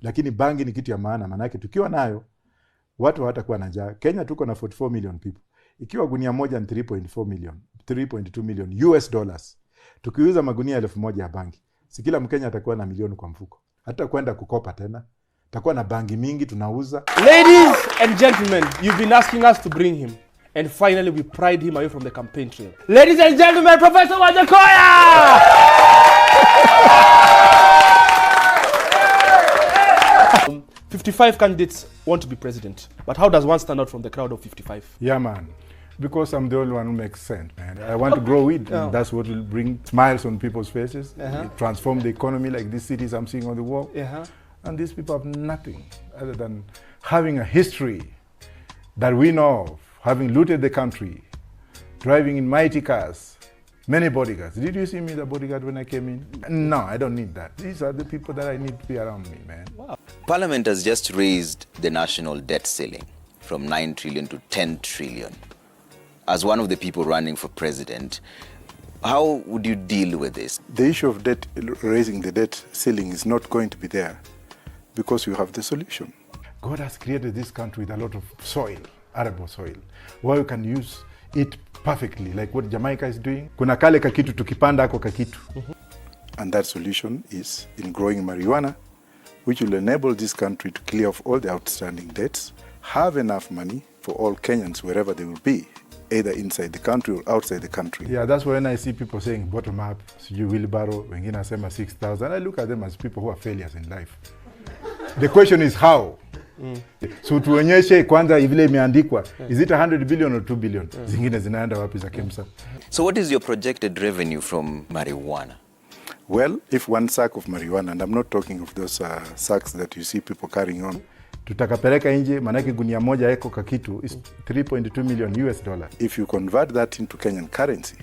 Lakini bangi ni kitu ya maana, manake tukiwa nayo watu hawatakuwa na njaa. Kenya tuko na 44 million people. Ikiwa gunia moja ni 3.4 million, 3.2 million US dollars. Tukiuza magunia 1000 ya bangi, si kila Mkenya atakuwa na milioni kwa mfuko. Hata kwenda kukopa tena. Takuwa na bangi mingi tunauza. Ladies and gentlemen, you've been asking us to bring him. And finally we pried him away from the campaign trail. Ladies and gentlemen, Professor Wajackoya! 55 candidates want to be president. But how does one stand out from the crowd of 55? Yeah, man. Because I'm the only one who makes sense, man. I want to grow weed. And that's what will bring smiles on people's faces. Transform the economy like these cities I'm seeing on the wall. And these people have nothing other than having a history that we know of, having looted the country, driving in mighty cars, many bodyguards. Did you see me, the bodyguard, when I came in? No, I don't need that. These are the people that I need to be around me, man. Wow. Parliament has just raised the national debt ceiling from 9 trillion to 10 trillion. As one of the people running for president, how would you deal with this? The issue of debt, raising the debt ceiling is not going to be there because you have the solution. God has created this country with a lot of soil, arable soil, where you can use it perfectly, like what Jamaica is doing. Kuna kale kakitu tukipanda ako kakitu. And that solution is in growing marijuana, which will enable this country to clear off all the outstanding debts, have enough money for all Kenyans wherever they will be, either inside the country or outside the country. Yeah, that's when I see people saying bottom up, you wheelbarrow, wengine asema 6,000. I look at them as people who are failures in life. The question is how? So tuonyeshe kwanza vile imeandikwa. Is it 100 billion or 2 billion? Zingine zinaenda wapi za KEMSA? So what is your projected revenue from marijuana? Well, if one sack of marijuana, and I'm not talking of those sacks that you see people carrying on, tutakapeleka nje, manake gunia moja eko kakitu is 3.2 million US dollars. If you convert that into Kenyan currency,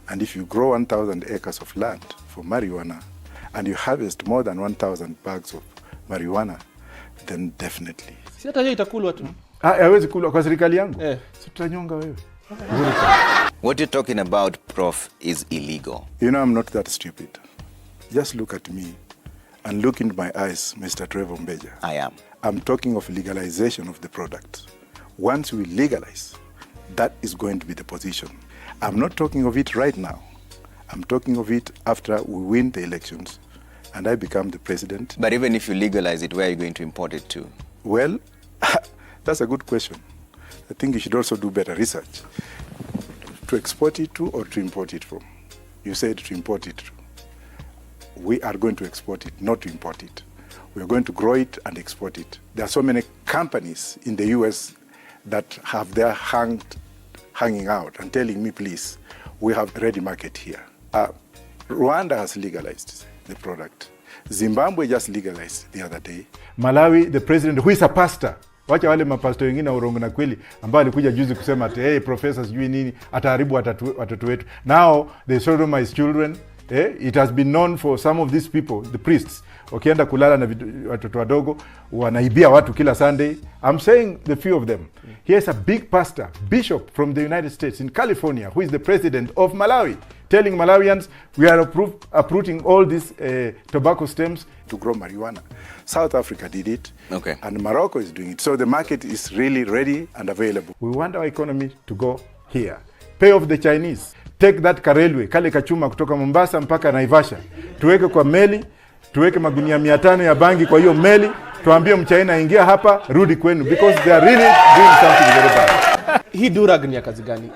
and if you grow 1,000 acres of land for marijuana, and you harvest more than 1,000 bags of marijuana, then definitely. Si hata hiyo itakulwa tu. Hawezi kulwa kwa serikali yangu. Si tutanyonga wewe. What you're talking about, Prof, is illegal. You know, I'm not that stupid. Just look at me and look into my eyes, Mr. Trevor Mbeja. I am. I'm talking of legalization of the product. Once we legalize, that is going to be the position. I'm not talking of it right now. I'm talking of it after we win the elections and I become the president. But even if you legalize it, where are you going to import it to? Well, that's a good question. I think you should also do better research. To export it to or to import it from? You said to import it to. We are going to export it, not to import it. We are going to grow it and export it. There are so many companies in the US that have their hanging out and telling me, please, we have a ready market here. Rwanda has legalized the product. Zimbabwe just legalized the other day. Malawi, the president, who is a pastor. Wacha wale mapasto wengine urongo na kweli ambao alikuja juzi kusema ati hey professor sijui nini ataharibu watoto wetu. Now they sodomize children. It has been known for some of these people, the priests, wakienda kulala na watoto wadogo wanaibia watu kila Sunday. I'm saying the few of them. Here's a big pastor, bishop from the United States in California, who is the president of Malawi, telling Malawians we are uprooting all these tobacco stems to grow marijuana. South Africa did it, okay, and Morocco is doing it. So the market is really ready and available. We want our economy to go here. Pay off the Chinese. Take that karelwe, kale kachuma kutoka Mombasa mpaka Naivasha. Tuweke kwa meli, tuweke magunia 500 ya bangi kwa hiyo meli, tuambie mchaina ingia hapa, rudi kwenu, because they are really doing something very bad. Hii durag ni ya kazi gani?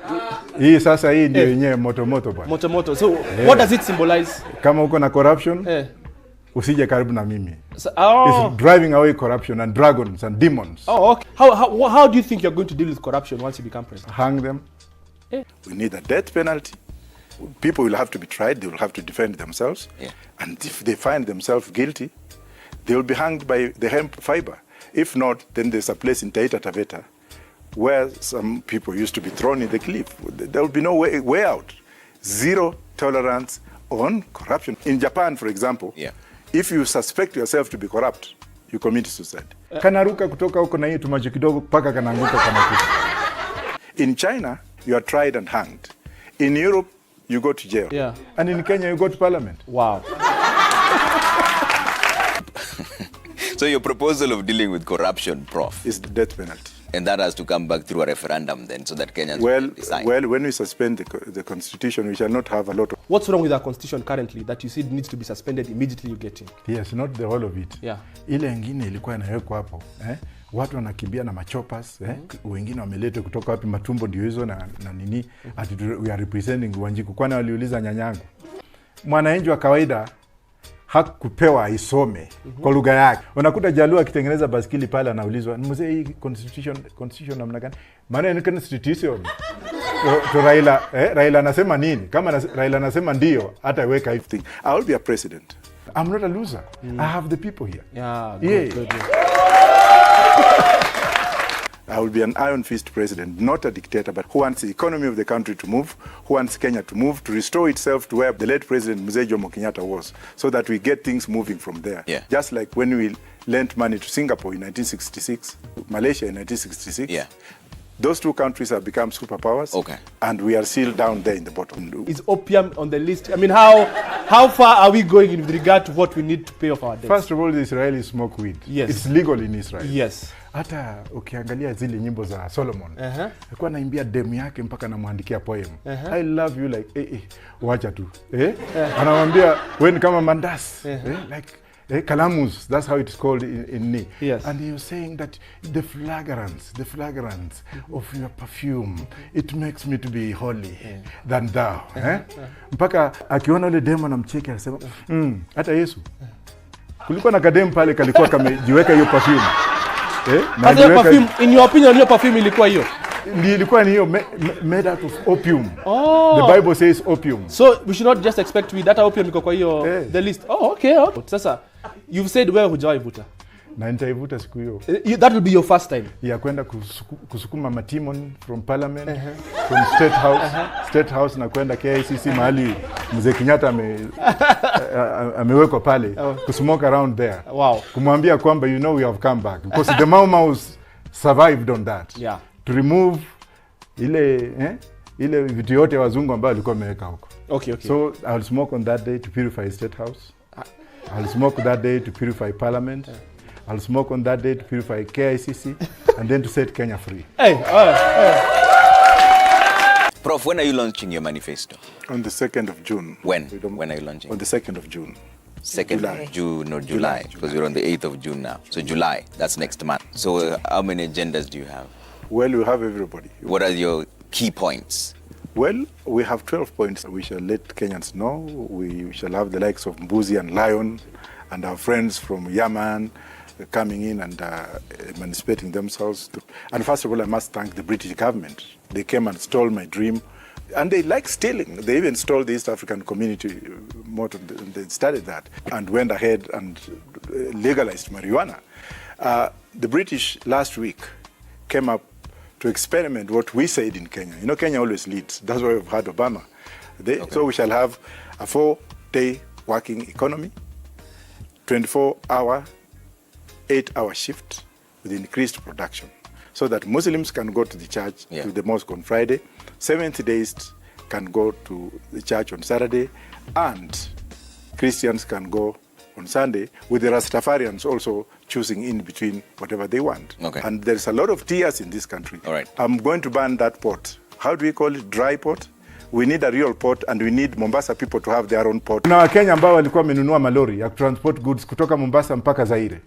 Hii sasa hii ndio yenyewe moto bwana. Moto. So what does it symbolize? Kama uko na corruption, usije karibu na mimi. So, It's driving away corruption and dragons and demons. Oh, okay. How do you think you're going to deal with corruption once you become president? Hang them. We need a death penalty. People will have to be tried. They will have to defend themselves. And if they find themselves guilty, they will be hanged by the hemp fiber. If not, then there's a place in Taita Taveta where some people used to be thrown in the cliff. There will be no way out. Zero tolerance on corruption. In Japan, for example, if you suspect yourself to be corrupt, you commit suicide. Kanaruka kutoka huko na hii tumacho kidogo paka kanaanguka kanakufa. In China, you are tried and hanged. In Europe, you go to jail. And in Kenya, you go to parliament. Wow. So your proposal of dealing with corruption, Prof, is the death penalty. and that has to come back through a referendum then, so that Kenyans will decide. Well, when we suspend the constitution, we shall not have a lot of... What's wrong with our constitution currently that you see needs to be suspended immediately you get in? Yes, not the whole of it. Yeah. Ile ingine ilikuwa inawekwa hapo, watu wanakimbia na machopas, wengine wamelete kutoka wapi, matumbo ndio hizo na nini, ati we are representing Wanjiku. Kwani waliuliza nyanyangu. Mwananchi wa kawaida hakupewa isome kwa lugha yake. Unakuta Jaluo akitengeneza baskili pale anaulizwa, "Mzee, hii constitution namna gani?" Maana ni constitution. To Raila anasema nini? Kama Raila anasema ndio, hata weka hivi thing. I will be a president. I'm not a loser. I have the people here. Yeah, good. I will be an iron fist president, not a dictator, but who wants the economy of the country to move, who wants Kenya to move, to restore itself to where the late President Mzee Jomo Kenyatta was, so that we get things moving from there. Yeah. Just like when we lent money to Singapore in 1966, Malaysia in 1966. Yeah. Those two countries have become superpowers, Okay. and we are still down there in the bottom. Is opium on the list? I mean, how far are we going in with regard to what we need to pay off our debts? First of all, the Israelis smoke weed. Yes. It's legal in Israel. Yes. Hata ukiangalia zile nyimbo za Solomon, alikuwa anaimbia demu yake mpaka anamwandikia poem. I love you like wacha tu. Anamwambia when kama mandas, like calamus, that's how it's called in Ni. Yes. And he was saying that the fragrance of your perfume, it makes me to be holy than thou. Mpaka akiona ile demo anamcheki anasema, hata Yesu. Kulikuwa na kadem pale kalikuwa kamejiweka hiyo perfume. Hata hiyo perfume, in your opinion, hiyo perfume ilikuwa hiyo? Ilikuwa ni hiyo made out of opium. Oh. The Bible says opium. So we should not just expect we data opium iko kwa hiyo the list. Oh, okay. Sasa you've said wewe hujawahi vuta. Na nitaivuta siku hiyo. That will be your first time. Ya kwenda kusukuma matimon from parliament, from state house na kwenda KICC mahali Mzee Kenyatta amewekwa pale, kusmoke around there. Wow. Kumwambia kwamba you know we have come back because the Mau Mau's survived on that. Yeah. To remove ile vitu yote wazungu ambao walikuwa wameweka huko. Okay. So I'll smoke on that day to purify state house. I'll smoke that day to purify parliament. I'll smoke on that day to purify KICC and then to set Kenya free. Prof, when are you launching your manifesto? On the 2nd of June. When are you launching? On the 2nd of June. 2nd of June or July? Because we're on the 8th of June now. So July, that's next month. So how many agendas do you have? Well, we have everybody. What are your key points? Well, we have 12 points. We shall let Kenyans know. We shall have the likes of Mbuzi and Lion and our friends from Yaman coming in and emancipating themselves. And first of all, I must thank the British government. They came and stole my dream. And they like stealing. They even stole the East African community motto. They started that and went ahead and legalized marijuana. The British last week came up to experiment what we said in Kenya. You know, Kenya always leads. That's why we've had Obama. So we shall have a 4-day working economy, 24-hour, 8-hour shift with increased production, so that Muslims can go to the church, to the mosque on Friday, 70 days can go to the church on Saturday, and Christians can go on Sunday, with the Rastafarians also choosing in between whatever they want. Okay. And there's a lot of tears in this country. All right. I'm going to ban that port. How do we call it? Dry port? We need a real port, and we need Mombasa people to have their own port. Kuna Wakenya ambao walikuwa wamenunua malori ya transport goods kutoka Mombasa mpaka Zaire.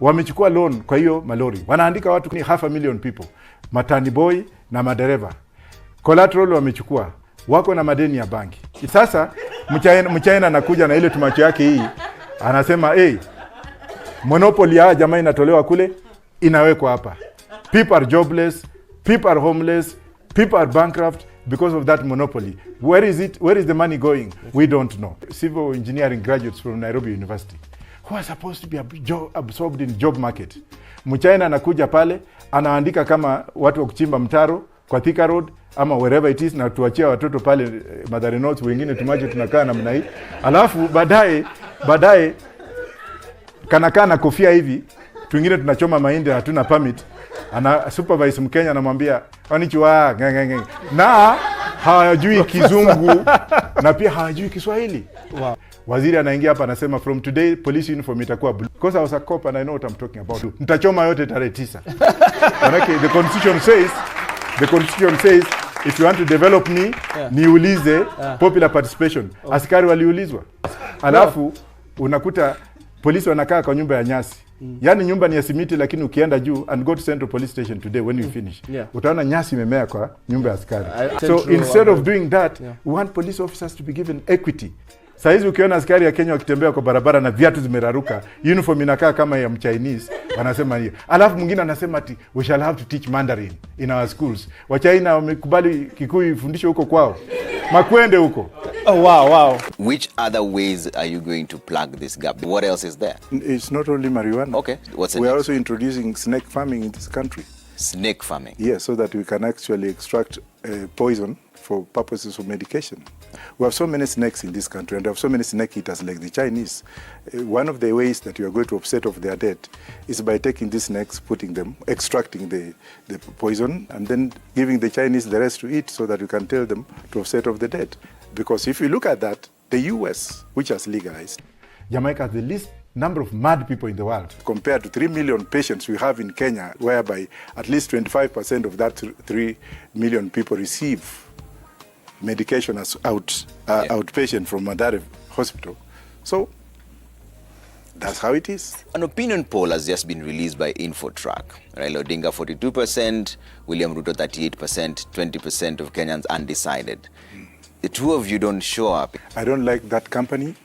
Wamechukua loan kwa hiyo malori. Wanaandika watu ni 500,000 people. Matani boy na madereva. Collateral wamechukua. Wako na madeni ya banki. Sasa mchaina anakuja na ile tumacho yake hii. Anasema, monopoly ya jamaa inatolewa kule, inawekwa hapa. People are jobless, people are homeless, people are bankrupt because of that monopoly. Where is it? Where is the money going? We don't know. Civil engineering graduates from Nairobi University who are supposed to be absorbed in job market. Mchaina anakuja pale, anaandika kama watu wa kuchimba mtaro kwa Thika Road ama wherever it is, na tuachia watoto pale Mathare North, wengine tumaje tunakaa namna hii. Alafu baadaye kanakaa na kofia hivi, twingine tunachoma mahindi hatuna permit. Ana supervise Mkenya anamwambia onichwa na hawajui Kizungu na pia hawajui Kiswahili. Wow. Waziri anaingia hapa anasema from today police uniform itakuwa blue. Because I was a cop and I know what I'm talking about. Nitachoma yote tarehe 9. Manake the constitution says if you want to develop me, niulize popular participation. Askari waliulizwa. Alafu unakuta polisi wanakaa kwa nyumba ya nyasi. Yaani nyumba ni ya simiti lakini ukienda juu and go to Central Police Station today when you finish. Utaona nyasi imemea kwa nyumba ya askari. So instead of doing that, we want police officers to be given equity. Saizi ukiona askari ya Kenya wakitembea kwa barabara na viatu zimeraruka, uniform inakaa kama ya Mchinese, wanasema hiyo. Alafu mwingine anasema ati we shall have to teach Mandarin in our schools. Wachina wamekubali Kikuyu ifundishwe huko kwao. Makwende huko. Oh wow. Which other ways are you going to plug this gap? What else is there? It's not only marijuana. Okay. What's the We are next? also introducing snake farming in this country. Snake farming. Yes, so that we can actually extract poison for purposes of medication. We have so many snakes in this country, and we have so many snake eaters like the Chinese. One of the ways that you are going to offset of their debt is by taking these snakes, putting them, extracting the poison, and then giving the Chinese the rest to eat so that you can tell them to offset of the debt. Because if you look at that, the US, which has legalized, Jamaica has the least number of mad people in the world. compared to 3 million patients we have in Kenya, whereby at least 25% of that 3 million people receive medication as outpatient from Madare Hospital. So that's how it is. An opinion poll has just been released by InfoTrack. Raila Odinga 42%, William Ruto 38%, 20% of Kenyans undecided. The two of you don't show up. I don't like that company.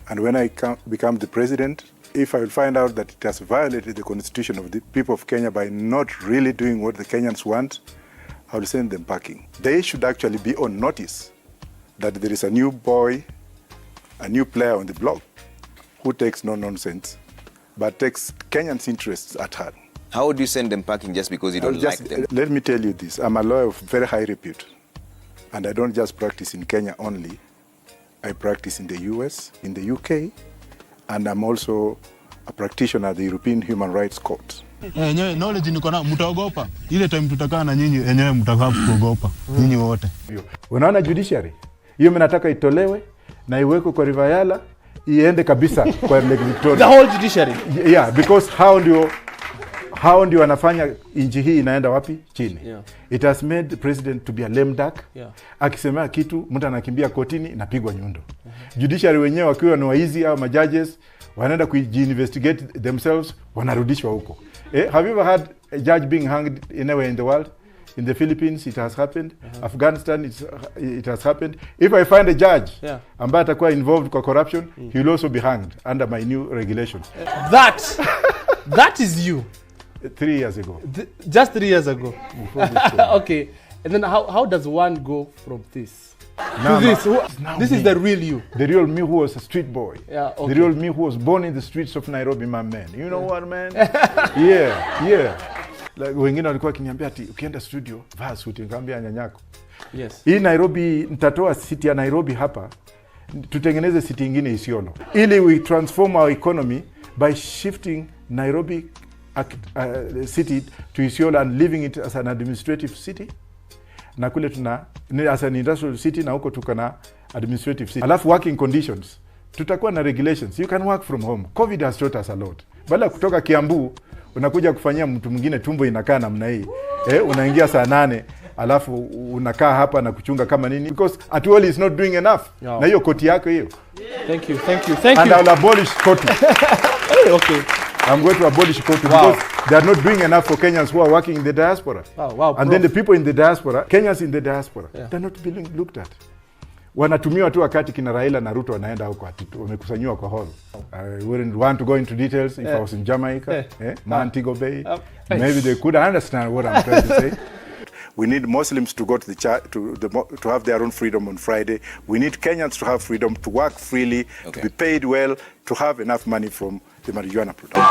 And when I become the president, if I will find out that it has violated the constitution of the people of Kenya by not really doing what the Kenyans want, I will send them packing. They should actually be on notice that there is a new boy, a new player on the block who takes no nonsense, but takes Kenyans' interests at heart. How would you send them packing just because you don't like them? Let me tell you this. I'm a lawyer of very high repute. And I don't just practice in Kenya only. I practice in the US, in the UK, and I'm also a practitioner at the European Human Rights Court. Enyewe knowledge niko na mtaogopa. Ile time tutakaa na nyinyi enyewe mtakaa kuogopa. Nyinyi wote. Unaona judiciary? Hiyo mimi nataka itolewe na iwekwe kwa River Yala, iende kabisa kwa Lake Victoria. The whole judiciary. Yeah, because how ndio wanafanya inji hii inaenda wapi? Chini. It has made the president to be a lame duck. Akisemea kitu, mtu anakimbia kotini, inapigwa nyundo. Judiciary wenyewe wakiwa ni waizi au majudges, wanaenda kuinvestigate themselves, wanarudishwa huko. Have you ever had a judge being hanged anywhere in the world? In the Philippines, it has happened. Afghanistan, it has happened. If I find a judge ambaye atakuwa involved kwa corruption, he will also be hanged under my new regulations. That is you. 3 years ago. Just 3 years ago. Okay. And then how does one go from this to this? This is the real you. The real me who was a street boy. Yeah, okay. The real me who was born in the streets of Nairobi, my man. You know what, man? Yeah. Like, wengine walikuwa kiniambia ati ukienda studio vaa suti, nikamwambia nyanyako. Yes. Hii Nairobi, nitatoa city ya Nairobi hapa, tutengeneze city nyingine Isiolo. Ili we transform our economy by shifting Nairobi city to Isiolo and leaving it as an administrative city. Na kule as an industrial city, na huko tuko na administrative city. Alafu working conditions, tutakuwa na regulations. You can work from home. COVID has taught us a lot. Badala kutoka Kiambu unakuja kufanyia mtu mwingine tumbo inakaa namna hii. Unaingia saa 8 alafu unakaa hapa na kuchunga kama nini, because Atuoli is not doing enough. Na hiyo koti yako hiyo. Thank you. And I'll abolish koti. Okay. I'm going to abolish koti because they are not doing enough for Kenyans who are working in the diaspora. Wow, and then the people in the diaspora, Kenyans in the diaspora, they're not being looked at. Wanatumiwa tu wakati kina Raila na Ruto wanaenda huko wamekusanywa kwa hall. I wouldn't want to go into details if I was in Jamaica, Montego Bay. Maybe they could understand what I'm trying to say. We need Muslims to go to the church to have their own freedom on Friday. We need Kenyans to have freedom to work freely, to be paid well, to have enough money from the marijuana production.